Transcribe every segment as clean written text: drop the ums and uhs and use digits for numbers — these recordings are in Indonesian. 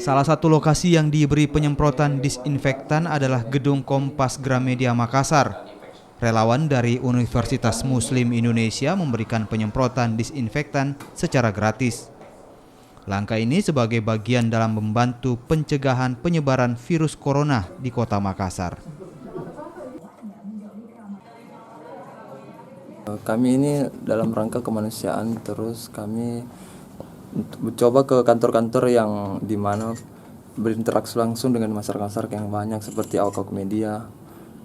Salah satu lokasi yang diberi penyemprotan disinfektan adalah Gedung Kompas Gramedia Makassar. Relawan dari Universitas Muslim Indonesia memberikan penyemprotan disinfektan secara gratis. Langkah ini sebagai bagian dalam membantu pencegahan penyebaran virus corona di Kota Makassar. Kami ini dalam rangka kemanusiaan, terus kami coba ke kantor-kantor yang dimana berinteraksi langsung dengan masyarakat yang banyak seperti awak media.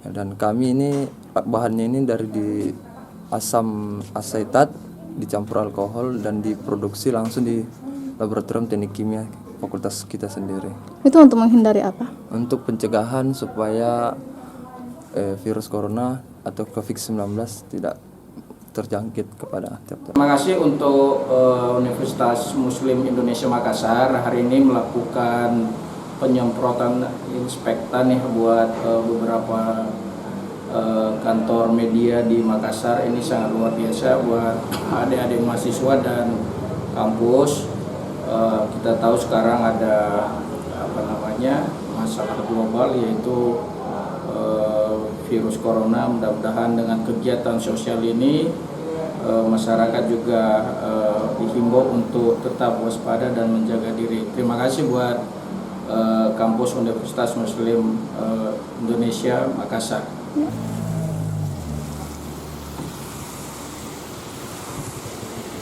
Dan kami ini bahannya ini di asam asetat dicampur alkohol dan diproduksi langsung di laboratorium teknik kimia fakultas kita sendiri. Itu untuk menghindari apa? Untuk pencegahan supaya virus corona atau COVID-19 tidak terjangkit kepada tiap-tiap. Terima kasih untuk Universitas Muslim Indonesia Makassar hari ini melakukan penyemprotan inspektan ya buat beberapa kantor media di Makassar. Ini sangat luar biasa buat adik-adik mahasiswa dan kampus. Kita tahu sekarang ada masalah global yaitu virus corona. Mudah-mudahan dengan kegiatan sosial ini masyarakat juga dihimbau untuk tetap waspada dan menjaga diri. Terima kasih buat kampus Universitas Muslim Indonesia Makassar.